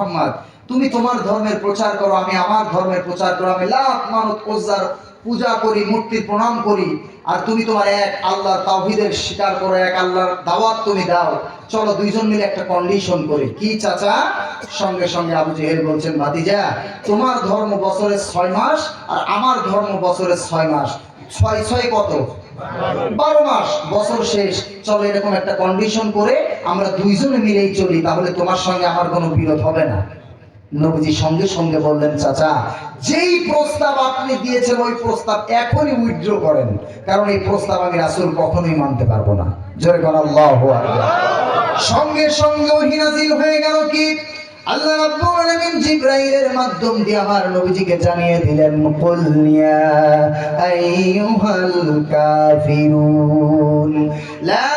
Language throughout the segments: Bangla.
মুহাম্মদ, তুমি তোমার ধর্মের প্রচার করো, আমি আমার ধর্মের প্রচার করো। আমি লাত মানত ওজ্জার পূজা করি, মূর্তির প্রণাম করি, আর তুমি তোমার এক আল্লাহর তাওহীদের স্বীকার করো, এক আল্লাহর দাওয়াত তুমি দাও। চলো দুইজন মিলে একটা কন্ডিশন করি। কি চাচা? সঙ্গে সঙ্গে আবু জেহেল বলছেন, ভাতিজা, তোমার ধর্ম বছরে 6 মাস আর আমার ধর্ম বছরে 6 মাস। 6 6 কত? 12 মাস, বছর শেষ। চলো এরকম একটা কন্ডিশন করে আমরা দুইজনে মিলেই চলি, তাহলে তোমার সঙ্গে আমার কোনো বিরোধ হবে না। নবীজি সঙ্গে সঙ্গে বললেন, চাচা, যেই প্রস্তাব আপনি দিয়েছেন ওই প্রস্তাব এখনই উইথড্র করেন, কারণ এই প্রস্তাব আমি রাসূল কখনোই মানতে পারবো না। জোরে বলেন আল্লাহু আকবার। সঙ্গে সঙ্গে ওহী নাযিল হয়ে গেল। কি? আল্লাহ রাব্বুল আলামিন জিবরাইলের মাধ্যম দিয়ে আমার নবীজিকে জানিয়ে দিলেন, কুল ইয়া আইয়ুহাল কাফিরুন লা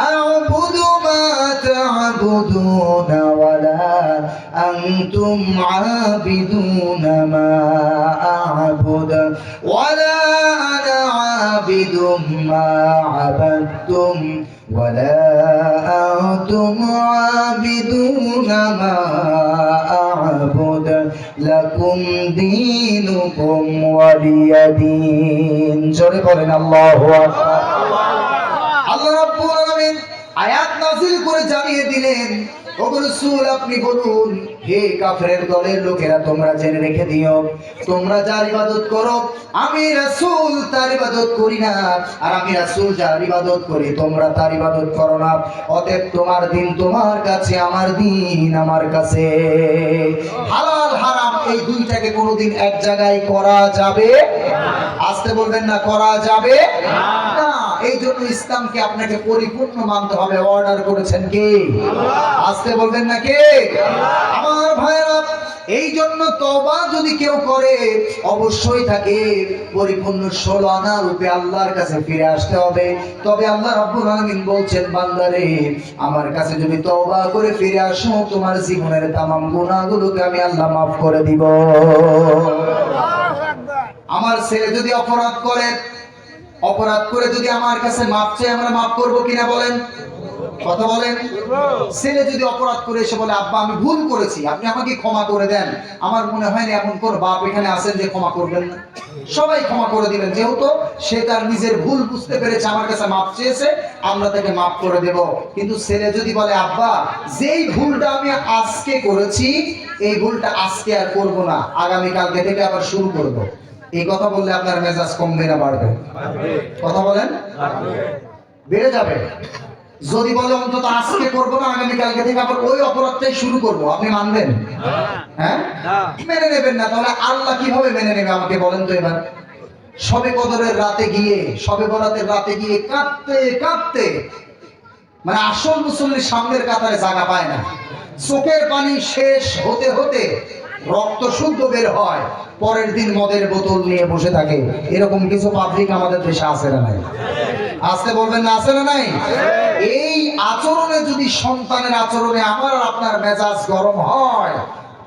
আ'বুদু মা তা'বুদুনা ওয়ালা আনতুম আবিদুনা মা আ'বুদ ওয়ালা আনা আবিদুম মা আবাদতুম ولا أنتم عابدون ما أعبد لكم دينكم ولي دين। জোরে বলেন আল্লাহু আকবার। আল্লাহ রাব্বুল আলামিন আয়াত নাযিল করে জানিয়ে দিলেন, ওগো রাসূল, আপনি বলুন, হে কাফেরের দলের লোকেরা, তোমরা জেনে রেখে দিও, তোমরা যার ইবাদত করো আমি রাসূল তার ইবাদত করি না, আর আমি রাসূল যার ইবাদত করি তোমরা তার ইবাদত করো না। অতএব তোমার দিন তোমার কাছে, আমার দিন আমার কাছে। হালাল হারাম এই দুইটাকে কোনোদিন এক জায়গায় করা যাবে না। আসতে বলবেন না, করা যাবে না। এই জন্য ইসলামকে আপনাকে পরিপূর্ণ মানতে হবে। অর্ডার করেছেন কে? আসতে বলবেন না কে? আমার ভাইরা, এই জন্য তওবা যদি কেউ করে অবশ্যই তাকে পরিপূর্ণ 16 আনা রূপে আল্লাহর কাছে ফিরে আসতে হবে। তবে আল্লাহ রাব্বুল আলামিন বলছেন, বান্দারে, আমার কাছে যদি তওবা করে ফিরে আসো, তোমার জীবনের তামাম গুনাহগুলোকে আমি আল্লাহ মাফ করে দিব। আমার ছেলে যদি অপরাধ করে যদি আমার কাছে মাপ চায়, আমরা মাফ করব কিনা বলেন? কথা বলেন। ছেলে যদি অপরাধ করে এসে বলে, আব্বা আমি ভুল করেছি, আপনি আমাকে ক্ষমা করে দেন, আমার মনে হয় না এমন কোন বাপ এখানে আছেন যে ক্ষমা করবেন না। সবাই ক্ষমা করে দিবেন, যেহেতু সে তার নিজের ভুল বুঝতে পেরেছে, আমার কাছে মাপ চেয়েছে, আমরা তাকে মাফ করে দেব। কিন্তু ছেলে যদি বলে, আব্বা যেই ভুলটা আমি আজকে করেছি এই ভুলটা আজকে আর করব না, আগামী কালকে থেকে আবার শুরু করব, এই কথা বললে আপনার মেজাজ কমবে না বাড়বে? কথা বলেন। বেড়ে যাবে। যদি বলে অন্তত আজকে করবো না, আগামী কালকে থেকে আবার ওই অপরাধটাই শুরু করব, আপনি মানবেন? হ্যাঁ, মেনে নেবেন না। তাহলে আল্লাহ কিভাবে মেনে নেবে আমাকে বলেন তো এবার? শবে কদরের রাতে গিয়ে, শবে বরাতের রাতে গিয়ে কাঁদতে কাঁদতে, মানে আসল মুসল্লির সামনের কাতারে জায়গা পায় না, চোখের পানি শেষ হতে হতে রক্ত শুদ্ধ বের হয়, পরের দিন মদের বোতল নিয়ে বসে থাকে। এরকম কিছু পাবলিক আমাদের দেশে আছে না নাই? আসতে বলবেন না, আছে না নাই? এই আচরণে যদি সন্তানের আচরণে আমার আর আপনার মেজাজ গরম হয়,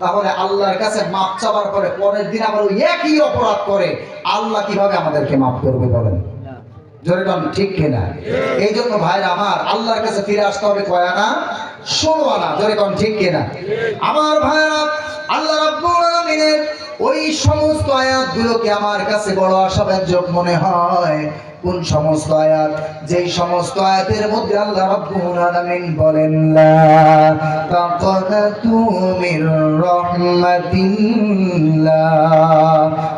তাহলে আল্লাহর কাছে মাপ চাওয়ার পরে পরের দিন আবার ওই একই অপরাধ করে, আল্লাহ কিভাবে আমাদেরকে মাফ করবে বলেন? জোরে বলেন ঠিক কিনা? এই জন্য ভাইরা আমার, আল্লাহর কাছে ফিরে আসতে হবে কয় আনা? 16 আনা। জোরে বলেন ঠিক কিনা? আমার ভাইরা, আল্লাহ রাব্বুল আলামিনের ওই সমস্ত আয়াতগুলোকে আমার কাছে বড় আশাব্যঞ্জক মনে হয়। কোন সমস্ত আয়াত? যেই সমস্ত আয়াতের মধ্যে আল্লাহ রাব্বুল আলামিন বলেন, লা তাকনাতু মির রাহমাতিল্লাহ।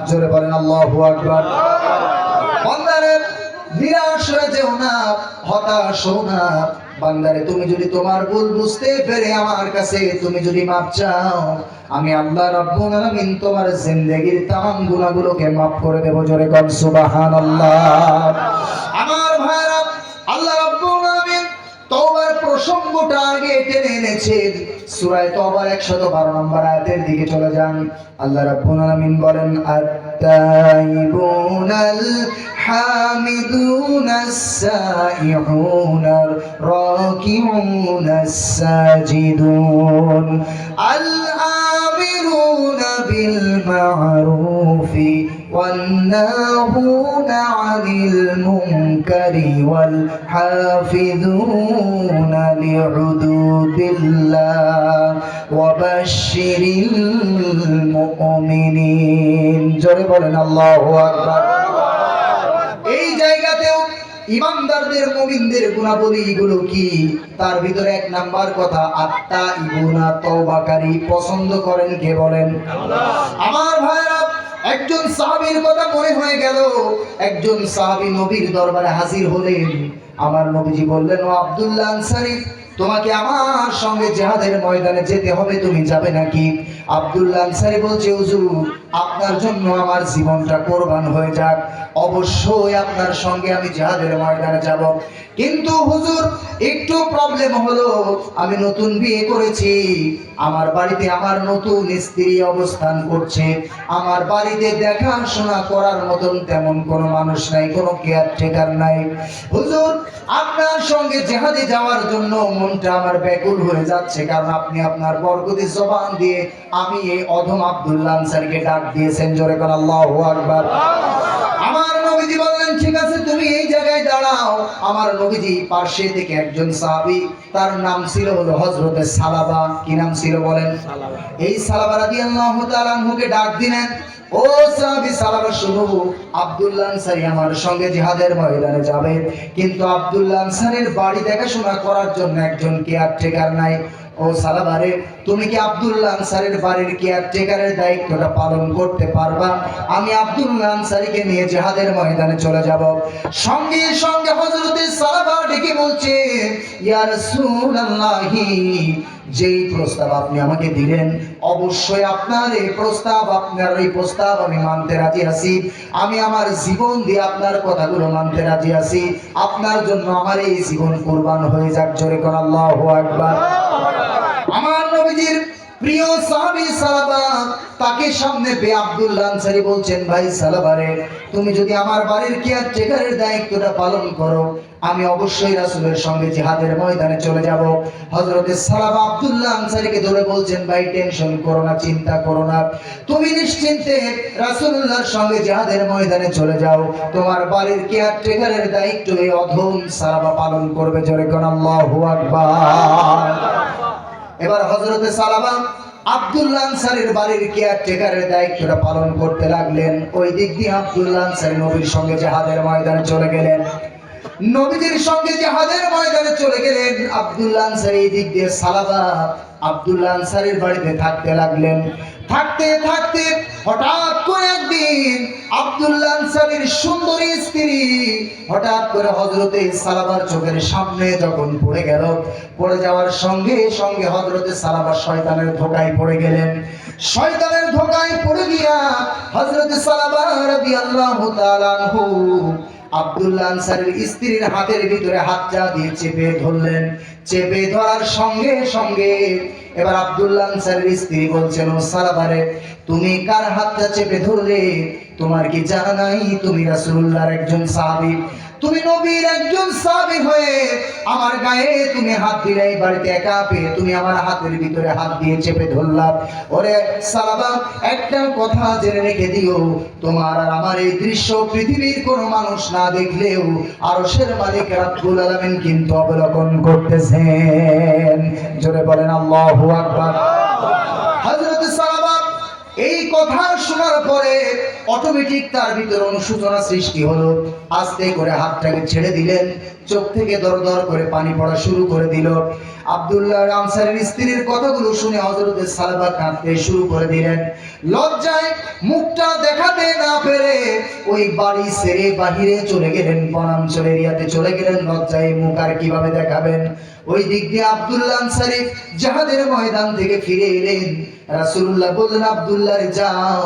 জোরে বলেন আল্লাহু আকবার। বান্দারে, নিরাশ হয়ে যেও না, হতাশ হও না। বান্দারে, তুমি যদি তোমার ভুল বুঝতে পেরে আমার কাছে তুমি যদি মাপ চাও, আমি আল্লাহ রাব্বুল আলামিন তোমার জিন্দেগীর तमाम গুনাহগুলোকে মাফ করে দেব। জোরে বল সুবহানাল্লাহ। আমার ভাইরা, আল্লাহ রাব্বুল আলামিন তওবার প্রসঙ্গটা আগে টেনে এনেছেন। সূরা তওবার 112 নম্বর আয়াতের দিকে চলে যান। আল্লাহ রাব্বুল আলামিন বলেন, আত-তাইবুনাল হামিদুনাস সাইহুনার রাকিউনাস সাজিদুন আল আমিরুনা বিল মা'রুফি ওয়ান নাহুনা আনিল মুনকারি ওয়াল হাফিজুনা লিহুদুদিল্লাহ ওয়া বাশশিরিল মুমিনিন। জোরে বলেন আল্লাহু আকবার। এই জায়গাতেও ইমানদারদের মুমিনদের গুণাবলী গুলো কি? তার ভিতরে এক নাম্বার কথা, আত্তা ইবুনা তওবাকারী। পছন্দ করেন কে বলেন? আল্লাহ। আমার ভাইরা, একজন সাহাবীর কথা মনে হয়ে গেল। একজন সাহাবী নবীর দরবারে হাজির হলেন। আমার নবীজি বললেন, ও আব্দুল্লাহ আনসারী, তোমাকে আমার সঙ্গে জিহাদের ময়দানে যেতে হবে, তুমি যাবে নাকি? আব্দুল্লাহ আনসারী বলছে, হুজুর, আপনার জন্য আমার জীবনটা কোরবান হয়ে যাক, অবশ্যই আপনার সঙ্গে আমি জিহাদের ময়দানে যাব। কিন্তু হুজুর, একটু প্রবলেম হলো, আমি নতুন বিয়ে করেছি, আমার বাড়িতে আমার নতুন স্ত্রী অবস্থান করছে, আমার বাড়িতে দেখাশোনা করার মতন তেমন কোনো মানুষ নাই, কোনো কেয়ারটেকার নাই। হুজুর, আপনার সঙ্গে জিহাদে যাওয়ার জন্য মনটা আমার ব্যাকুল হয়ে যাচ্ছে, কারণ আপনি আপনার বরকতি জবান দিয়ে আমি এই অধম আব্দুল্লাহ আনসারীকে ডাক দিয়েছেন। জোরে বলেন আল্লাহু আকবার। আমার নবীজি বললেন, ঠিক আছে, তুমি এই জায়গায় দাঁড়াও। আমার নবীজি পার্শ্বে থেকে একজন সাহাবী, তার নাম ছিল হলো হযরতে সালাবা। কি নাম ছিল বলেন? সালাবা। এই সালাবা রাদিয়াল্লাহু তাআলা আনহুকে ডাক দিলেন, ও সাহাবী সালাবা, শুনো, আব্দুল্লাহ আনসারী আমার সঙ্গে জিহাদের ময়দানে যাবে, কিন্তু আব্দুল্লাহ আনসারীর বাড়ি দেখাশোনা করার জন্য একজন কেয়ারটেকার নাই। ও সালাবারে, তুমি কি আব্দুল্লাহ আনসারীর বাড়ির কেয়ারটেকারের দায়িত্বটা পালন করতে পারবা? আমি আব্দুল্লাহ আনসারীকে নিয়ে জিহাদের ময়দানে চলে যাব। সঙ্গে সঙ্গে হযরতে সালাবা ডেকে বলছে, ইয়া রাসূলুল্লাহি, যেই প্রস্তাব আপনি আমাকে দিলেন, অবশ্যই আপনার এই প্রস্তাব আমি মানতে রাজি আছি। আমি আমার জীবন দিয়ে আপনার কথাগুলো মানতে রাজি আছি। আপনার জন্য আমার এই জীবন কুরবান হয়ে যাক। জোরে করে আল্লাহু আকবার। আমার নবীজির প্রিয় সাহাবী সালাবা, তাকে সামনে পেয়ে আব্দুল্লাহ আনসারী বলছেন, ভাই সালাবারে, তুমি যদি আমার বাড়ির কেয়ারটেকারের দায়িত্বটা পালন করো, আমি অবশ্যই রাসূলের সঙ্গে জিহাদের ময়দানে চলে যাব। হযরতে সালাবা আব্দুল্লাহ আনসারীকে ধরে বলছেন, ভাই টেনশন করো না, চিন্তা করো না, তুমি নিশ্চিন্তে রাসূলুল্লাহর সঙ্গে জিহাদের ময়দানে চলে যাও, তোমার বাড়ির কেয়ারটেকারের দায়িত্ব এই অধম সালাবা পালন করবে। জোরে কোন আল্লাহু আকবার। এবার হযরতে সালাবা আব্দুল্লাহ আনসারীর বাড়ির কেয়ারটেকারের দায়িত্বটা পালন করতে লাগলেন। ওই দিক দিয়ে আব্দুল্লাহ আনসারী নবীর সঙ্গে জিহাদের ময়দানে চলে গেলেন। নবীজির সঙ্গে জিহাদের ময়দানে চলে গেলেন আব্দুল্লাহ আনসারী। এই দিক দিয়ে সালাবা আব্দুল্লাহ আনসারীর বাড়িতে থাকতে লাগলেন। থাকতে থাকতে হঠাৎ করে একদিন আব্দুল্লাহ আনসারীর সুন্দরী স্ত্রী হঠাৎ করে হযরতে সালাবার চোখের সামনে যখন পড়ে গেল, পড়ে যাওয়ার সঙ্গে সঙ্গে হযরতে সালাবা শয়তানের ধোঁকায় পড়ে গেলেন। শয়তানের ধোঁকায় পড়ে গিয়া হযরতে সালাবা রাদিয়াল্লাহু তাআলা আনহু আব্দুল্লাহ আনসারীর স্ত্রীর হাতের ভিতরে হাতটা দিয়ে চেপে ধরলেন। চেপে ধরার সঙ্গে সঙ্গে এবার আব্দুল্লাহ আনসারীর স্ত্রী বলছেন, ও সালাবারে, তুমি কার হাতটা চেপে ধরলে? তোমার কি জানা নাই তুমি রাসূলুল্লাহর একজন সাহাবী? তুমি নবীর একজন সাহাবী হয়ে আমার গায়ে তুমি হাত দিলে, এই বাড়িতে একা পেয়ে তুমি আমার হাতের ভিতরে হাত দিয়ে চেপে ধরলা। ওরে সালাবা, একটা কথা জেনে রেখে দিও, তোমার আর আমার এই দৃশ্য পৃথিবীর কোনো মানুষ না দেখলেও আরশের মালিক রব্বুল আলামিন কিন্তু অবলোকন করতেছেন। জোরে বলেন আল্লাহু আকবার। হযরত সালাবা এই কথা শোনার পরে অটোমেটিক তার ভিতরে অনুশোচনা সৃষ্টি হলো। আস্তে করে হাতটাকে ছেড়ে দিলেন, চোখ থেকে দরদর করে পানি পড়া শুরু করে দিল। আব্দুল্লাহ আনসারীর স্ত্রীর কথাগুলো শুনে হযরতে সালাবা কাঁদতে শুরু করে দিলেন। লজ্জায় মুখটা দেখাতে না পেরে ওই বাড়ি ছেড়ে বাহিরে চলে গেলেন, বনাঞ্চল এরিয়াতে চলে গেলেন। লজ্জায় মুখ আর কিভাবে দেখাবেন? ওই দিক দিয়ে আব্দুল্লাহ আনসারী জিহাদের ময়দান থেকে ফিরে এলেন। রাসূলুল্লাহ বললেন, আব্দুল্লাহ রে, যাও,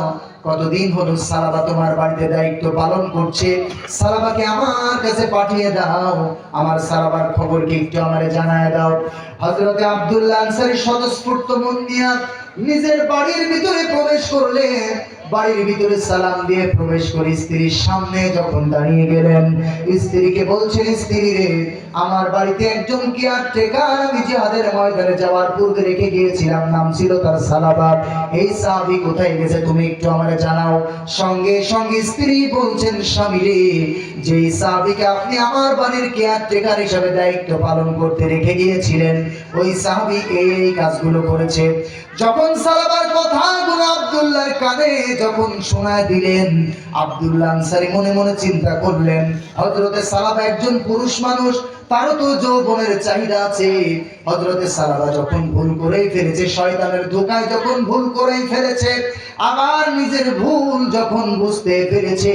কতদিন হলো সালাবা তোমার বাড়িতে দায়িত্ব পালন করছে, সালাবাকে আমার কাছে পাঠিয়ে দাও, আমার সালাবার খবরকে একটু আমারে জানায় দাও। হযরতে আব্দুল্লাহ আনসারী স্বতঃস্ফূর্ত মন নিয়ে নিজের বাড়ির ভিতরে প্রবেশ করলেন। বাড়ির ভিতরে সালাম দিয়ে প্রবেশ করে স্ত্রীর সামনে যখন দাঁড়িয়ে গেলেন, স্ত্রীকে বলছেন, স্ত্রী রে, আমার বাড়িতে একজন কেয়ারটেকার আমি জিহাদের ময়দানে যাওয়ার পূর্বে রেখে গিয়েছিলাম, নাম ছিল তার সালাবা। এই সাহাবী কোথায় গেছে তুমি একটু আমাকে জানাও। সঙ্গে সঙ্গে স্ত্রী বলছেন, স্বামী রে, যে সাহাবীকে আপনি আমার বাড়ির কেয়ারটেকার হিসেবে দায়িত্ব পালন করতে রেখে গিয়েছিলেন, ওই সাহাবী এই কাজগুলো করেছে। যখন সালাবার কথাগুলো আব্দুল্লাহর কানে যখন শোনায় দিলেন, আব্দুল্লাহ আনসারী মনে মনে চিন্তা করলেন, হযরতে সালাবা একজন পুরুষ মানুষ, তারও তো যৌবনের চাহিদা আছে। হযরতে সালাবা যখন ভুল করেই ফেলেছে, শয়তানের ধোঁকায় যখন ভুল করেই ফেলেছে, আবার নিজের ভুল যখন বুঝতে পেরেছে,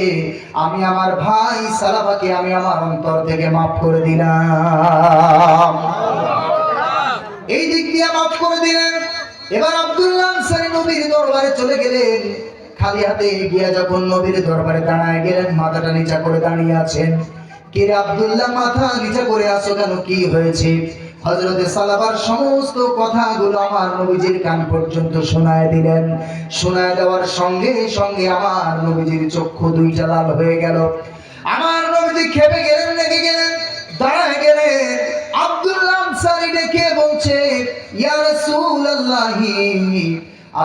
আমি আমার ভাই সালাবাকে আমি আমার অন্তর থেকে মাফ করে দিলাম। এই দিক দিয়ে মাফ করে দিলেন। এবার আব্দুল্লাহ আনসারী নবীর দরবারে চলে গেলেন। খালি হাতে গিয়ে যখন নবীর দরবারে দাঁড়ায় গেলেন, মাথাটা নিচা করে দাঁড়িয়ে আছেন। কে রে আব্দুল্লাহ, মাথা নিচা করে আছো কেন, কি হয়েছে? হযরতে সালাবার সমস্ত কথাগুলো আমার নবীজির কান পর্যন্ত শোনায় দিলেন। শোনায় দেওয়ার সঙ্গে সঙ্গে আমার নবীজির চক্ষু দুইটা লাল হয়ে গেল। আমার নবীজি খেপে গেলেন, রেগে গেলেন, দাঁড়ায় গেলেন। আব্দুল্লাহ আনসারী ডেকে বলছে, ইয়া রাসূলুল্লাহি,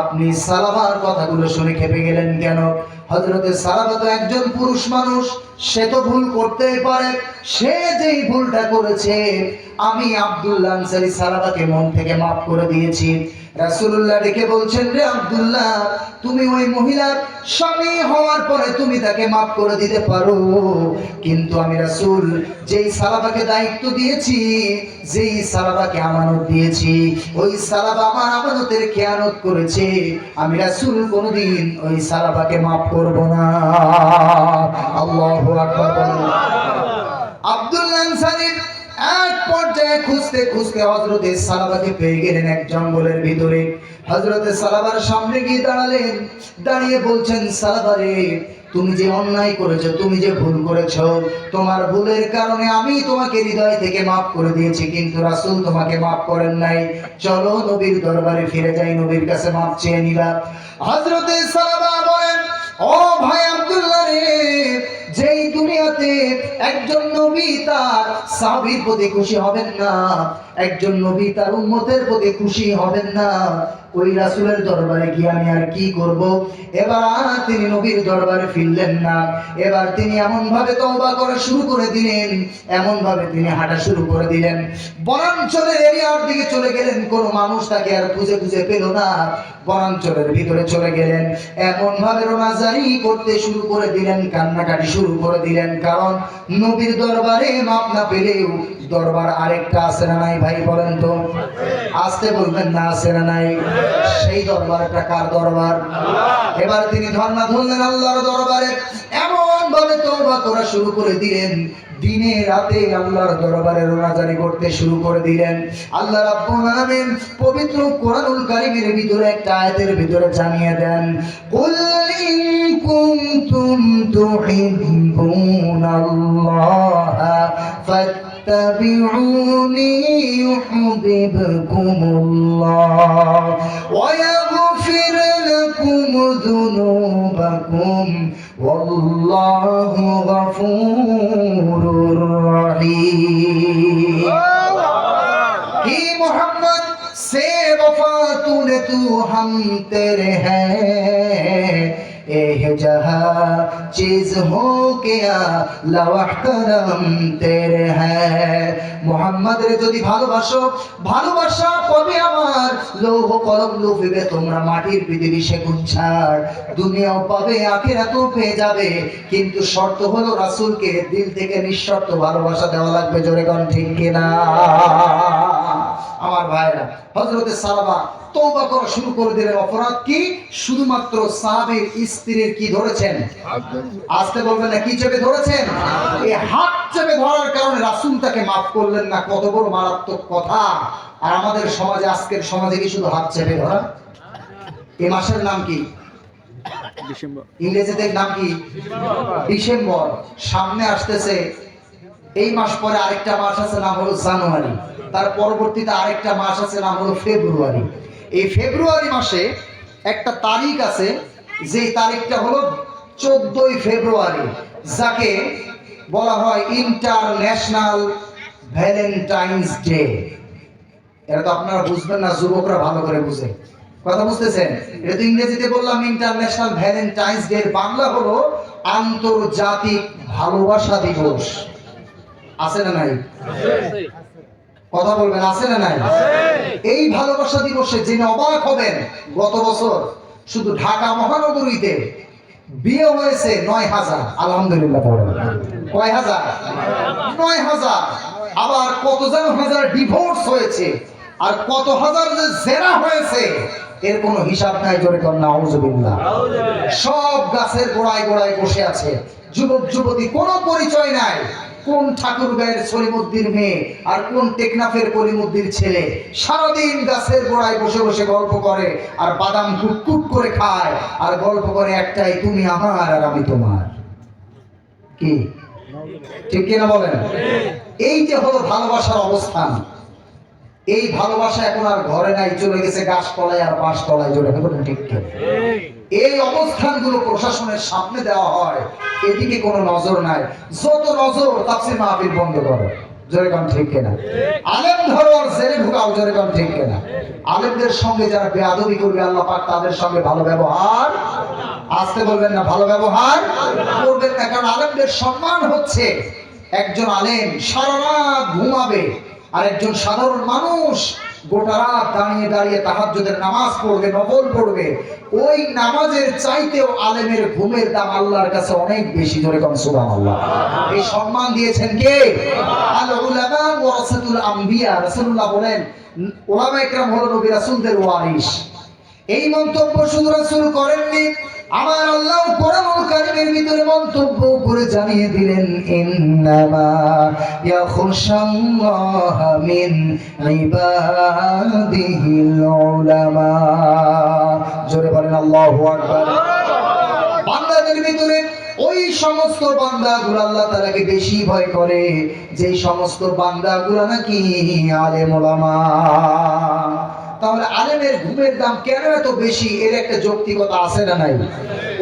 আপনি সালাবার কথাগুলো শুনে খেপে গেলেন কেন? হযরতে সালাবা তো একজন পুরুষ মানুষ, সে তো ভুল করতেই পারে। সে যেই ভুলটা করেছে, আমি আব্দুল্লাহ আনসারী সালাবাকে মন থেকে মাফ করে দিয়েছি। রাসূলুল্লাহ ডেকে বলছেন, রে আব্দুল্লাহ, তুমি ওই মহিলার স্বামী হওয়ার পরে তুমি তাকে মাফ করে দিতে পারো, কিন্তু আমি রাসূল যেই সালাবাকে দায়িত্ব দিয়েছি, যেই সালাবাকে আমানত দিয়েছি, ওই সালাবা আমার আমানতের খেয়ানত করেছে, আমি রাসূল কোনোদিন ওই সালাবাকে মাফ করব না। আল্লাহু আকবার। আব্দুল্লাহ আনসারী এক পর্যায়ে খুঁজতে খুঁজতে হযরতে সালাবাকে পেয়ে গেলেন এক জঙ্গলের ভিতরে। হযরতে সালাবার সামনে গিয়ে দাঁড়ালেন, দাঁড়িয়ে বলছেন, সালাবা রে, তুমি যে অন্যায় করেছো, তুমি যে ভুল করেছো, তোমার ভুলের কারণে আমি তোমাকে হৃদয় থেকে মাফ করে দিয়েছি, কিন্তু রাসূল তোমাকে মাফ করেন নাই। চলো নবীর দরবারে ফিরে যাই, নবীর কাছে মাফ চেয়ে নিবা। হযরতে সালাবা বলেন, ও ভাই আব্দুল্লাহ রে, যেই দুনিয়াতে একজন নবী তার সাহাবীর প্রতি খুশি হবেন না, একজন নবী তার উম্মতের প্রতি খুশি হবেন না, ওই রাসূলের দরবারে গিয়ে আমি আর কি করব? এবার তিনি নবীর দরবারে ফিরলেন না। এবার তিনি এমন ভাবে তওবা করা শুরু করে দিলেন, এমন ভাবে তিনি হাঁটা শুরু করে দিলেন, বনাঞ্চলের এরিয়ার দিকে চলে গেলেন। কোনো মানুষ তাকে আর খুঁজে খুঁজে পেল না। বনাঞ্চলের ভিতরে চলে গেলেন, এমন ভাবে রোনাজারি করতে শুরু করে দিলেন, কান্নাকাটি শুরু করে দিলেন। কারণ নবীর দরবারে মাপ না পেলেও দরবার আরেকটা আছে না নাই? ভাই বলেন তো, আসতে বলবেন না, আছে না নাই? সেই দরবারটা কার দরবার? এবার তিনি ধর্ণা ধরলেন আল্লাহর দরবারে, এমন ভাবে তওবা করা শুরু করে দিলেন, দিনে রাতে আল্লাহর দরবারে রোনাজারি করতে শুরু করে দিলেন। আল্লাহ রাব্বুল আলামিন পবিত্র কোরআনুল কারীমের ভিতরে একটা আয়াতের ভিতরে জানিয়ে দেন, কুল ইন কুনতুম তুহিব্বুনাল্লাহা ফাত্তাবিউনি ইউহিব্বুকুমুল্লাহ ওয়া ইয়াগফির লাকুম যুনুবাকুম ওয়াল্লাহু গফুরুর রহিম। কি মোহাম্মদ से वफा तूने तू हम तेरे हैं, एह जहां चीज हो क्या लवहतरम तेरे हैं। মোহাম্মদ রে যদি ভালোবাসো, ভালোবাসা পাবে আমার, লৌহ কলম লুফিবে তোমরা মাটির পৃথিবী সেগুন ছাড়, দুনিয়াও পাবে আখিরাতও পেয়ে যাবে, কিন্তু শর্ত হলো রাসূলকে দিল থেকে নিঃশর্ত ভালোবাসা দেওয়া লাগবে। জোরে কোন ঠিক কিনা? আমার ভাইরা, হযরতে সালাবা তওবা করা শুরু করে দিলেন। অপরাধ কি? শুধুমাত্র সাহাবীর স্ত্রীর কি ধরেছেন? আসতে বলবেন না, কি চেপে ধরেছেন? এই হাত চেপে ধরার কারণে রাসূল তাকে মাফ করলেন না। কত বড় মারাত্মক কথা! আর আমাদের সমাজে, আজকের সমাজে কি শুধু হাত চেপে ধরা? এই মাসের নাম কি? ডিসেম্বর। ইংরেজিতে নাম কি? ডিসেম্বর। সামনে আসতেছে এই মাস, পরে আরেকটা মাস আছে, নাম হলো জানুয়ারি। তার পরবর্তীতে আরেকটা মাস আছে, নাম হলো ফেব্রুয়ারি। এই ফেব্রুয়ারি মাসে একটা তারিখ আছে, যে তারিখটা হলো 14ই ফেব্রুয়ারি, যাকে বলা হয় ইন্টারন্যাশনাল ভ্যালেন্টাইন্স ডে। এটা তো আপনারা বুঝবেন না, যুবকরা ভালো করে বুঝে। কথা বুঝতেছেন? এটা তো ইংরেজিতে বললাম ইন্টারন্যাশনাল ভ্যালেন্টাইন্স ডে, বাংলা হলো আন্তর্জাতিক ভালোবাসা দিবস। আছে না নাই? কথা বলবেন, আছে না নাই? এই ভালোবাসা দিবসে জেনে অবাক হবেন, গত বছর শুধু ঢাকা মহানগরীতে বিয়ে হয়েছে 9,000। আলহামদুলিল্লাহ বলেন। কয় হাজার? 9,000। আবার কত যেন হাজার ডিভোর্স হয়েছে, আর কত হাজার যে জেনা হয়েছে, এর কোনো হিসাব নাই। জোরে কর নাউজুবিল্লাহ। সব গাছের গোড়ায় গোড়ায় বসে আছে যুবক যুবতী, কোনো পরিচয় নাই। কোন ঠাকুরগাঁয়ের সলিমুদ্দির মেয়ে আর কোন টেকনাফের কলিমুদ্দির ছেলে, সারাদিন গাছের গোড়ায় বসে বসে গল্প করে আর বাদাম কুটকুট করে খায়, আর গল্প করে একটাই, তুমি আমার আর আমি তোমার। কি ঠিক কিনা বলেন? এই যে হলো ভালোবাসার অবস্থান। এই ভালোবাসা এখন আর ঘরে নাই, চলে গেছে গাছতলায় আর বাঁশতলায়। জোরে বলেন ঠিক কি? এই অবস্থানগুলো প্রশাসনের সামনে দেওয়া হয়, এদিকে কোনো নজর নাই। যত নজর তাফসীর মাহফিল বন্ধ করো। জোরে কোন ঠিক কিনা? আলেম ধরো আর জেলে ঢুকাও। জোরে কোন ঠিক কিনা? আলেমদের সঙ্গে যারা বেয়াদবি করবে, আল্লাহ পাক তাদের সঙ্গে ভালো ব্যবহার, আসতে বলবেন না, ভালো ব্যবহার করবেন না। কারণ আলেমদের সম্মান হচ্ছে, একজন আলেম সারা রাত ঘুমাবে আর একজন সাধারণ মানুষ গোটা রাত দাঁড়িয়ে দাঁড়িয়ে তাহাজ্জুদের নামাজ পড়বে, নফল পড়বে। ওই নামাজের চাইতেও আলেমের ঘুমের দাম আল্লাহর কাছে অনেক বেশি। জোরে কোন সুবহানাল্লাহ। এই সম্মান দিয়েছেন কে? আল উলামা ওয়ারাসাতুল আম্বিয়া। রাসূলুল্লাহ বলেন, উলামায়ে কেরাম হলো নবী রাসূলদের ওয়ারিস। এই মন্তব্য শুধু রাসূল করেননি, আমার আল্লাহ কোরআনুল কারীমের ভিতরে মন্তব্য করে জানিয়ে দিলেন, ইন্নামা ইয়াখশাল্লাহা মিন ইবাদিহিল উলামা। জোরে বলেন আল্লাহু আকবার। বান্দাদের ভিতরে ওই সমস্ত বান্দাগুলো আল্লাহ তাআলাকে বেশি ভয় করে যে সমস্ত বান্দাগুলো নাকি আলেম ওলামা। তাহলে আলেমের ঘুমের দাম কেন এত বেশি? এর একটা যৌক্তিকতা আছে না নাই?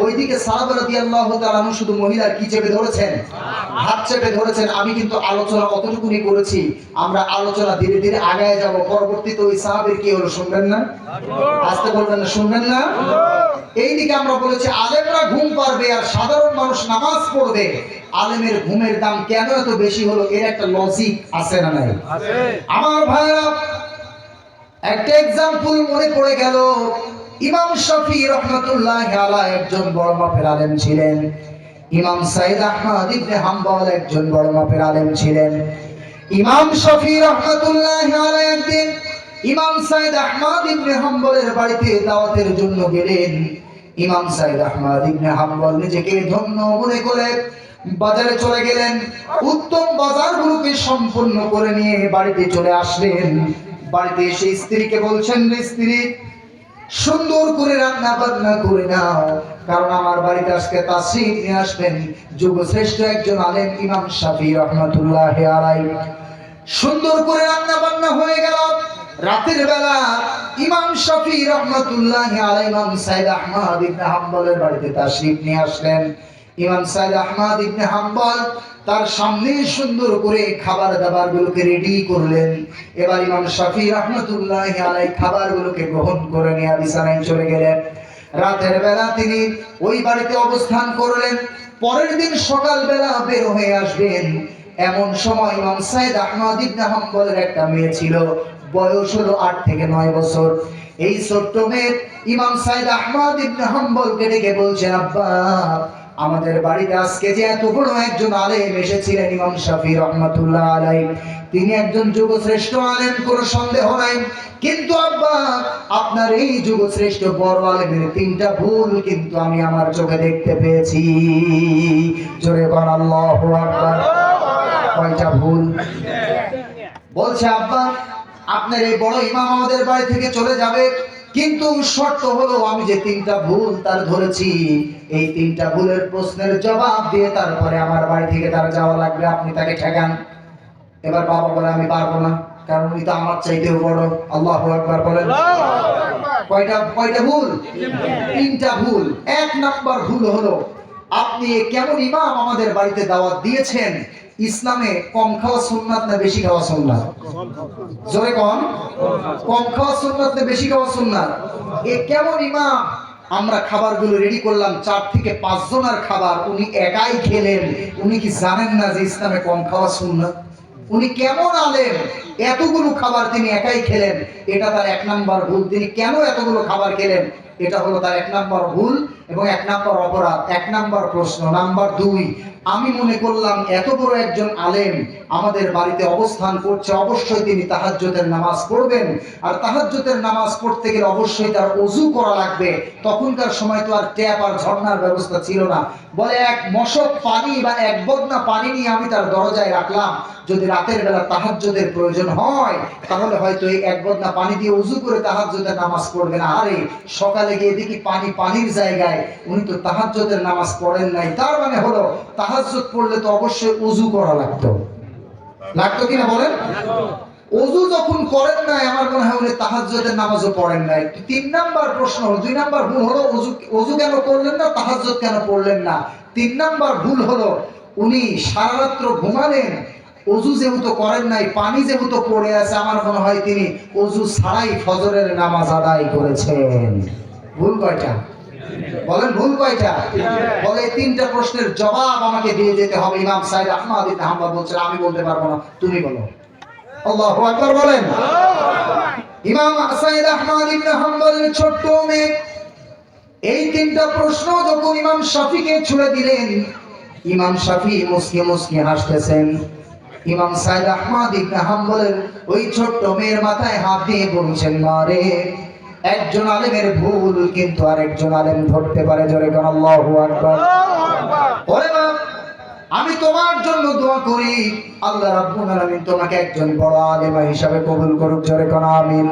ওইদিকে সাহাবা রাদিয়াল্লাহু তাআলা শুধু মহিলার কি চেপে ধরেছেন? হাত চেপে ধরেছেন। আমি কিন্তু আলোচনা অতটুকুনি করেছি, আমরা আলোচনা ধীরে ধীরে আগায় যাব। পরবর্তীতে ওই সাহাবীর কি হলো শুনবেন না? আসতে বলবেন না, শুনবেন না? এইদিকে আমরা বলেছি আলেমরা ঘুম পারবে আর সাধারণ মানুষ নামাজ পড়বে। আলেমের ঘুমের দাম কেন এত বেশি হলো? এর একটা লজিক আছে না নাই? আমার ভাইরা, একটা এক্সাম্পল মনে পড়ে গেল। ইমাম শাফি রাহমাতুল্লাহি আলাইহি একজন বড় মাপের আলেম ছিলেন। ইমাম সাইদ আহমদ ইবনে হাম্বল একজন বড় মাপের আলেম ছিলেন। ইমাম শাফি রাহমাতুল্লাহি আলাইহি একদিন ইমাম সাইদ আহমদ ইবনে হাম্বলের বাড়িতে দাওয়াতের জন্য গেলেন। ইমাম সাইদ আহমদ ইবনে হাম্বল নিজেকে ধন্য মনে করে বাজারে চলে গেলেন। উত্তম বাজারগুলোকে সম্পূর্ণ করে নিয়ে বাড়িতে চলে আসলেন। বাড়িতে এসে স্ত্রীকে বলছেন, স্ত্রী সুন্দর করে রান্না বান্না করে নাও, কারণ আমার বাড়িতে আজকে তাশরীফ নিয়ে আসবেন যুগশ্রেষ্ঠ একজন আলেম ইমাম শাফি রাহমাতুল্লাহি আলাইহি। সুন্দর করে রান্না বান্না হয়ে গেল। রাতের বেলা ইমাম শাফি রাহমাতুল্লাহি আলাইহি ইমাম সাইদ আহমদ ইবনে হাম্বলের বাড়িতে তাশরীফ নিয়ে আসলেন। ইমাম সাইদ আহমদ ইবনে হাম্বল তার সামনে সুন্দর করে খাবার দাবারগুলোকে রেডি করলেন। এবার ইমাম শাফি রাহমাতুল্লাহি আলাইহি খাবারগুলোকে গ্রহণ করে নিয়ে বিছানায় চলে গেলেন। রাতের বেলা তিনি ওই বাড়িতে অবস্থান করলেন। পরের দিন সকালবেলা বের হয়ে আসবেন। এমন সময় ইমাম সাইদ আহমদ ইবনে হাম্বলের একটা মেয়ে ছিল, বয়স হলো 8 থেকে 9 বছর। এই ছোট্ট মেয়ে ইমাম সাইদ আহমদ ইবনে হাম্বলকে ডেকে বলছেন, আব্বা, আমাদের বাড়িতে আজকে যে এত বড় একজন আলেম এসেছিলেন ইমাম শাফি রাহমাতুল্লাহ আলাইহি, তিনি একজন যুগশ্রেষ্ঠ আলেম, কোনো সন্দেহ নাই। কিন্তু আব্বা, আপনার এই যুগশ্রেষ্ঠ বড় আলেমের 3টা ভুল কিন্তু আমি আমার চোখে দেখতে পেয়েছি। জোরে বল আল্লাহু আকবার। কয়টা ভুল? বলছে, আব্বা, আপনার এই বড় ইমাম আমাদের বাড়ি থেকে চলে যাবে, কিন্তু শর্ত হলো আমি যে 3টা ভুল তার ধরেছি, এই 3টা ভুলের প্রশ্নের জবাব দিয়ে তারপরে আমার বাড়ি থেকে তার যাওয়া লাগবে, আপনি তাকে ঠেকান। এবার বাবা বলে, আমি পারবো না, কারণ উনি তো আমার চাইতেও বড়। আল্লাহু আকবার বলেন। কয়টা ভুল? তিনটা ভুল। এক নাম্বার ভুল হলো আপনি কেমন ইমাম আমাদের বাড়িতে দাওয়াত দিয়েছেন, ইসলামে কম খাওয়া সুন্নাত না বেশি খাওয়া সুন্নাত? জোরে কোন? কম খাওয়া সুন্নাত না বেশি খাওয়া সুন্নাত? এ কেমন ইমাম? আমরা খাবারগুলো রেডি করলাম 4 থেকে 5 জনের খাবার, উনি একাই খেলেন। উনি কি জানেন না যে ইসলামে কম খাওয়া সুন্নাত? উনি কেমন আলেম, এতগুলো খাবার তিনি একাই খেলেন? এটা তার 1 নাম্বার ভুল। তিনি কেন এতগুলো খাবার খেলেন, এটা হলো তার 1 নাম্বার ভুল এবং 1 নাম্বার অপরাধ। 1 নাম্বার প্রশ্ন। নাম্বার 2, আমি মনে করলাম এত বড় একজন আলেম আমাদের বাড়িতে অবস্থান করছে, অবশ্যই তিনি তাহাজ্জুদের নামাজ পড়বেন। আর তাহাজ্জুদের নামাজ পড়তে গেলে অবশ্যই তার ওযু করা লাগবে। তখনকার সময় তো আর ট্যাপ আর ঝর্ণার ব্যবস্থা ছিল না। বলে 1 মশক পানি বা 1 বদনা পানি নিয়ে আমি তার দরজায় রাখলাম। যদি রাতের বেলা তাহাজ্জুদের প্রয়োজন হয় তাহলে হয়তো এই 1 বদনা পানি দিয়ে ওযু করে তাহাজ্জুদের নামাজ পড়বেন। আরে সকালে গিয়ে দেখি পানির জায়গায় উনি তো তাহাজ্জুদের নামাজ পড়েন নাই। তার মানে হলো তাহাজ্জুদ পড়লে তো অবশ্যই ওযু করা লাগতো কিনা বলেন? ওযু যখন করেন নাই, আমার মনে হয় উনি তাহাজ্জুদের নামাজও পড়েন নাই। 3 নাম্বার প্রশ্ন হলো, 2 নাম্বার ভুল হলো ওযু কেন করলেন না, তাহাজ্জুদ কেন পড়লেন না? 3 নাম্বার ভুল হলো উনি সারা রাত ঘুমালেন, ওযু যেহেতু করেন নাই, পানি যেহেতু পড়ে আছে, আমার মনে হয় তিনি ওযু ছাড়াই ফজরের নামাজ আদায় করেছেন। ভুল কয়টা বলেন? ভুল কয়টা? বলে এই 3টা প্রশ্নের জবাব আমাকে দিয়ে যেতে হবে। ইমাম সাইদ আহমদ ইবনে হাম্বল বলছেন আমি বলতে পারবো না, তুমি বলো। আল্লাহু আকবার বলেন। ইমাম সাইদ আহমদ ইবনে হাম্বলের ছোট্ট মেয়ে এই 3টা প্রশ্ন যখন ইমাম শাফিকে ছুড়ে দিলেন, ইমাম শাফি মুস্কি মুস্কি হাসতেছেন। ইমাম সাইদ আহমদ ইবনে হাম্বলের ওই ছোট্ট মেয়ের মাথায় হাত দিয়ে বলছেন, মারে একজন আলেমের ভুল কিন্তু আরেকজন আলেম ধরতে পারে। জোরে কোন আল্লাহু আকবার। ওরে বাপ, আমি তোমার জন্য দোয়া করি আল্লাহ রাব্বুল আলামিন তোমাকে একজন বড় আলেম হিসেবে কবুল করুক। জোরে কোন আমিন।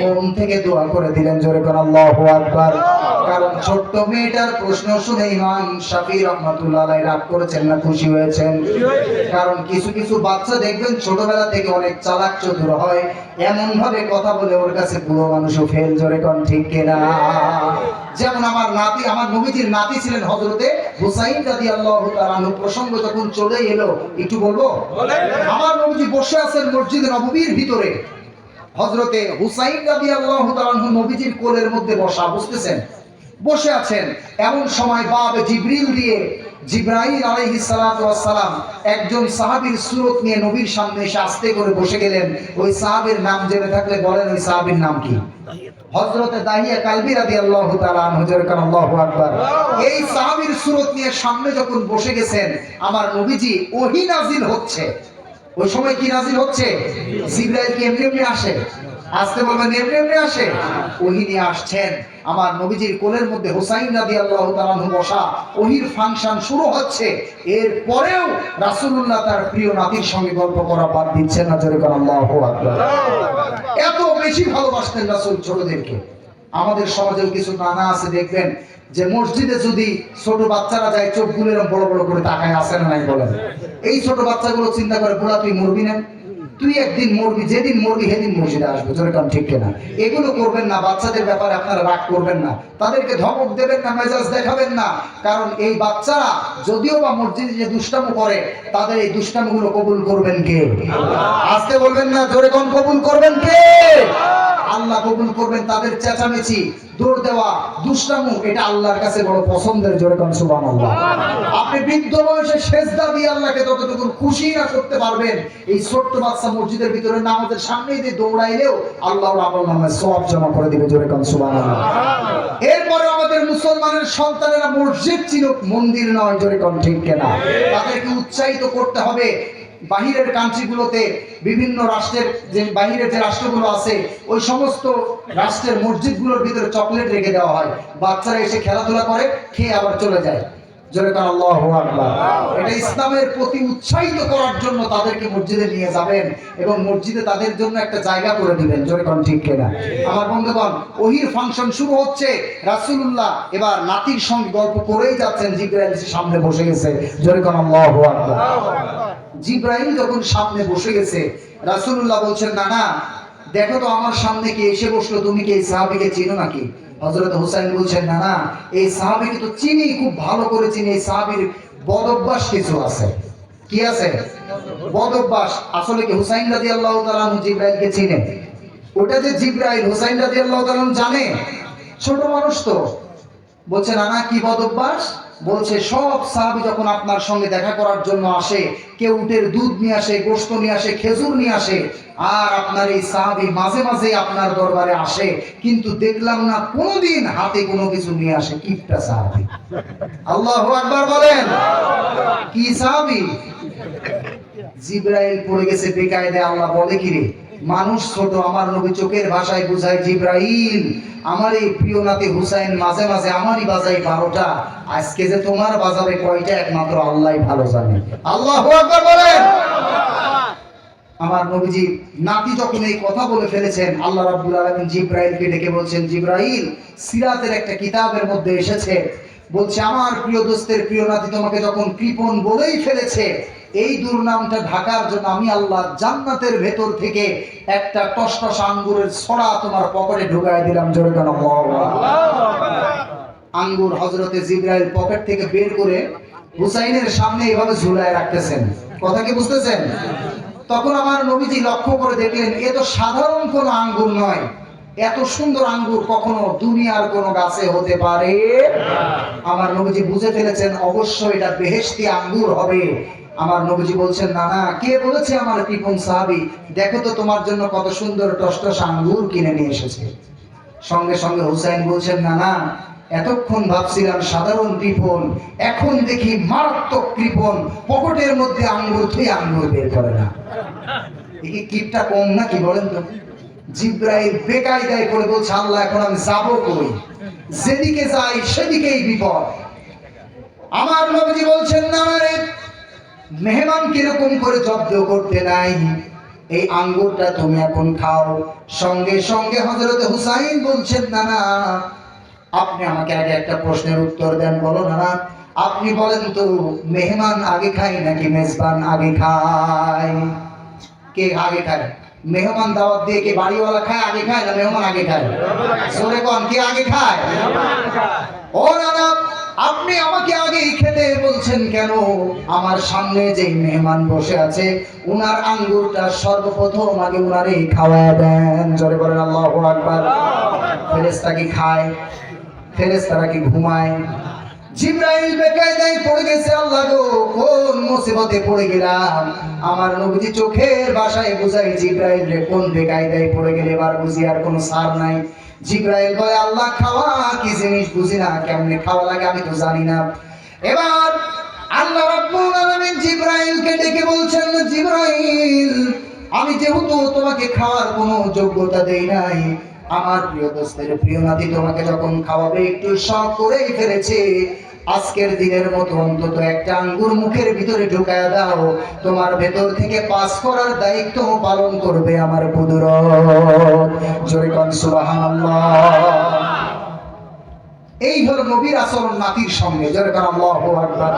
মন থেকে দোয়া করে দিলেন। জোরে কোন আল্লাহু আকবার। কারণ ছোট্ট মেয়েটার প্রশ্ন শুনে ইমাম শাফি রাহমাতুল্লাহ আলাইহি রাগ করেছেন না খুশি হয়েছেন? কারণ কিছু কিছু বাচ্চা দেখবেন ছোটবেলা থেকে অনেক চালাক চতুর হয়, এমন ভাবে কথা বলে ওর কাছে বুড়ো মানুষও ফেল। জোরে কোন ঠিক কিনা? যেমন আমার নবীজির নাতি ছিলেন হযরতে হুসাইন রাদিয়াল্লাহু তাআলা আনহু। প্রসঙ্গ যখন চলে এলো একটু বলবো। আমার নবীজি বসে আছেন মসজিদে নববীর ভিতরে, হযরতে হুসাইন রাদিয়াল্লাহু তাআলা আনহু নবীজির কোলের মধ্যে বসা, বুঝতেছেন? বসে আছেন। এমন সময় বাব জিবরাইল আলাইহিস সালাতু ওয়াস সালাম একজন সাহাবীর সুরত নিয়ে নবীর সামনে এসে আস্তে করে বসে গেলেন। ওই সাহাবীর নাম জেনে থাকলে বলেন ওই সাহাবীর নাম কি? হযরতে দাহিয়া কালবি রাদিয়াল্লাহু তাআলা আনহু। জোরে কোন আল্লাহু আকবার। এই সাহাবীর সুরত নিয়ে সামনে যখন বসে গেছেন, আমার নবীজি ওহী নাজিল হচ্ছে। ওই সময় কি নাজিল হচ্ছে? জিবরাইল কি এমনি এমনি আসে? আসতে বলবেন এমনি এমনি আসে? ওহী নিয়ে আসছেন। আমার নবীজির কোলের মধ্যে হুসাইন রাদিয়াল্লাহু তাআলা আনহু বসা, ওহীর ফাংশন শুরু হচ্ছে। এর পরেও রাসূলুল্লাহ তার প্রিয় নাতির সঙ্গে গল্প করা বাদ দিচ্ছেন না। জোরে কোন আল্লাহু আকবার। এত বেশি ভালোবাসতেন রাসূল ছোটদেরকে। আমাদের সমাজেও কিছু নানা আছে দেখবেন যে মসজিদে যদি ছোট বাচ্চারা যায় চোখগুলো এরকম বড় বড় করে তাকায়, আসে না নাই বলেন? এই ছোট বাচ্চাগুলো চিন্তা করে, বুড়া তুই মরবি না, তুই একদিন মরবি, যেদিন মরবি সেদিন মসজিদে আসবে। জোরে কাম ঠিক কিনা? এগুলো করবেন না। বাচ্চাদের ব্যাপারে আপনারা রাগ করবেন না, তাদেরকে ধমক দেবেন না, মেজাজ দেখাবেন না। কারণ এই বাচ্চারা যদিও বা মসজিদে যে দুষ্টামো করে, তাদের এই দুষ্টামোগুলো কবুল করবেন কে? আসতে বলবেন না, জোরে কোন কবুল করবেন কে? আল্লাহ কবুল করবেন। তাদের চেঁচামেচি, দৌড় দেওয়া, দুষ্টামো, এটা আল্লাহর কাছে বড় পছন্দের। জোরে কোন সুবহানাল্লাহ। আপনি বৃদ্ধ বয়সে সেজদা দিয়ে আল্লাহকে যতটুকু খুশি না করতে পারবেন, এই ছোট্ট বাচ্চা মসজিদের ভিতরে নামাজের সামনেই দিয়ে দৌড়াইলেও আল্লাহর আমলনামায় সওয়াব জমা করে দিবে। জোরে কোন সুবহানাল্লাহ। এরপরে আমাদের মুসলমানের সন্তানেরা মসজিদ চিনুক, মন্দির নয়। জোরে কোন ঠিক কিনা? তাদেরকে উৎসাহিত করতে হবে। বাহিরের কান্ট্রিগুলোতে, বিভিন্ন রাষ্ট্রের যে বাহিরের যে রাষ্ট্রগুলো আছে, ওই সমস্ত রাষ্ট্রের মসজিদগুলোর ভিতরে চকলেট রেখে দেওয়া হয়। বাচ্চারা এসে খেলাধুলা করে, খেয়ে আবার চলে যায়। জোরে কান আল্লাহু আকবার। এটা ইসলামের প্রতি উৎসাহিত করার জন্য তাদেরকে মসজিদে নিয়ে যাবেন এবং মসজিদে তাদের জন্য একটা জায়গা করে দিবেন। জোরে কান ঠিক কিনা? আমার বন্ধুগণ, ওহীর ফাংশন শুরু হচ্ছে। রাসূলুল্লাহ এবার নাতির সঙ্গে গল্প করেই যাচ্ছেন, জিবরাইল সামনে বসে গেছে। জোরে কান আল্লাহু আকবার। জিবরাইল যখন সামনে বসে গেছে, রাসূলুল্লাহ বলছেন, না না, দেখো তো আমার সামনে কি এসে বসলো, তুমি কি এই সাহাবীকে চিনো নাকি? হযরত হুসাইন বলছেন, না না, এই সাহাবীকে তো চিনি, খুব ভালো করে চিনি। এই সাহাবীর বদ অভ্যাস কিছু আছে। কি আছে? বদ অভ্যাস। আসলে কি হুসাইন রাদিয়াল্লাহু তাআলা আনহু জিবরাইলকে চিনে? ওটা যে জিবরাইল, হুসাইন রাদিয়াল্লাহু তাআলা আনহু জানে? ছোট মানুষ তো। বলছে, না না, কি বদ অভ্যাস? বলছে, সব সাহাবী যখন আপনার সঙ্গে দেখা করার জন্য আসে, কেউ উটের দুধ নিয়ে আসে, গোশত নিয়ে আসে, খেজুর নিয়ে আসে, আর আপনার এই সাহাবী মাঝে মাঝে আপনার দরবারে আসে, কিন্তু দেখলাম না কোনোদিন হাতে কোনো কিছু নিয়ে আসে। কিপটা সাহাবী। আল্লাহু আকবার বলেন। কি সাহাবী? জিবরাইল পড়ে গেছে বেকায়দায়। আল্লাহ বলে, কি রে, মানুষ ছোট, আমার নবী চোখের ভাষায় বুঝায়, জিবরাইল, আমার এই প্রিয় নাতি হুসাইন মাঝে মাঝে আমারই বাজাই 12টা, আজকে যে তোমার বাজাবে কয়টা একমাত্র আল্লাহই ভালো জানে। আল্লাহু আকবার বলেন। আমার নবীজি নাতি যখন এই কথা বলে ফেলেছেন, আল্লাহ রাব্বুল আলামিন জিবরাইলকে ডেকে বলছেন, জিবরাইল, সিরাতের একটা কিতাবের মধ্যে এসেছে, বলছে আমার প্রিয় দোস্তের প্রিয় নাতি তোমাকে যখন কৃপণ বলেই ফেলেছে, এই দুর্নামটা ঢাকার জন্য আমি আল্লাহ জান্নাতের ভেতর থেকে একটা টসটস আঙ্গুরের ছড়া তোমার পকেটে ঢুকায় দিলাম। জোরে কেন? আঙ্গুর হযরতে জিবরাইল পকেট থেকে বের করে হুসাইনের সামনে এইভাবে ঝুলায় রাখতেছেন। কথা কি বুঝতেছেন? তখন আমার নবীজি লক্ষ্য করে দেখলেন, এ তো সাধারণ কোনো আঙ্গুর নয়, এত সুন্দর আঙ্গুর কখনো দুনিয়ার কোনো গাছে হতে পারে? আমার নবীজি বুঝে ফেলেছেন অবশ্যই এটা বেহেশতি আঙ্গুর হবে। আমার নবীজি বলছেন, না না, কে বলেছে আমার কৃপণ সাহাবী, দেখো তো তোমার জন্য কত সুন্দর টসটস আঙ্গুর কিনে নিয়ে এসেছে। সঙ্গে সঙ্গে হুসাইন বলছেন, না না, এতক্ষণ ভাবছিলাম সাধারণ কৃপণ, এখন দেখি মারাত্মক কৃপণ, পকেটের মধ্যে আঙ্গুর থুই আঙ্গুর বের করে না। এই কিপটা কম না কি বলেন তো? জিবরাইল বেকায়দায় করে বলছে, আল্লাহ এখন আমি যাবো কই? যেদিকে যাই সেদিকেই বিপদ। আমার নবীজি বলছেন, না রে, মেহমান কিরকম করে জব্দ করতে নাই, এই আঙ্গুরটা তুমি এখন খাও। সঙ্গে সঙ্গে হযরত হুসাইন বলছেন, না না, আপনি আমাকে আগে একটা প্রশ্নের উত্তর দেন। বলো না না, আপনি বলেন তো, মেহমান আগে খায় নাকি মেজবান আগে খায়? কে আগে খায়? মেহমান দাওয়াত দিয়ে কে বাড়িওয়ালা খায় আগে খায়, না মেহমান আগে খায়? জোরে কোন, কে আগে খায়? ও না না, আপনি আমাকে আগেই খেতে বলছেন কেন? আমার সামনে যে মেহমান বসে আছে, উনার আঙ্গুরটা সর্বপ্রথম আগে উনারই খাওয়ায় দেন। জোরে বলেন আল্লাহু আকবার। ফেরেশতা কি খায়? ফেরেশতারা কি ঘুমায়? জিবরাইল বেকায়দায় পড়ে গেছে, আল্লাহ গো, কোন মুসিবতে পড়ে গেলাম। আমার নবীজি চোখের ভাষায় বুঝাই, জিবরাইল রে, কোন বেকায়দায় পড়ে গেলে, এবার বুঝি আর কোনো সার নাই। জিবরাইল বলে, আল্লাহ খাওয়া কি জিনিস বুঝি না, কেমনে খাওয়া লাগে আমি তো জানি না। এবার আল্লাহ রাব্বুল আলামিন জিবরাইলকে ডেকে বলছেন, জিবরাইল, আমি যেহেতু তোমাকে খাওয়ার কোনো যোগ্যতা দেই নাই, আমার প্রিয় দোস্তের প্রিয় নাতি তোমাকে যখন খাওয়াবে একটু শখ করেই ফেলেছে, আজকের দিনের মতো অন্তত একটা আঙ্গুর মুখের ভিতরে ঢুকায় দাও, তোমার ভেতর থেকে পাস করার দায়িত্ব পালন করবে আমার কুদরত। জোরে কোন সুবহানাল্লাহ। এই হলো নবীর আচরণ নাতির সঙ্গে। জোরে কোন আল্লাহু আকবার।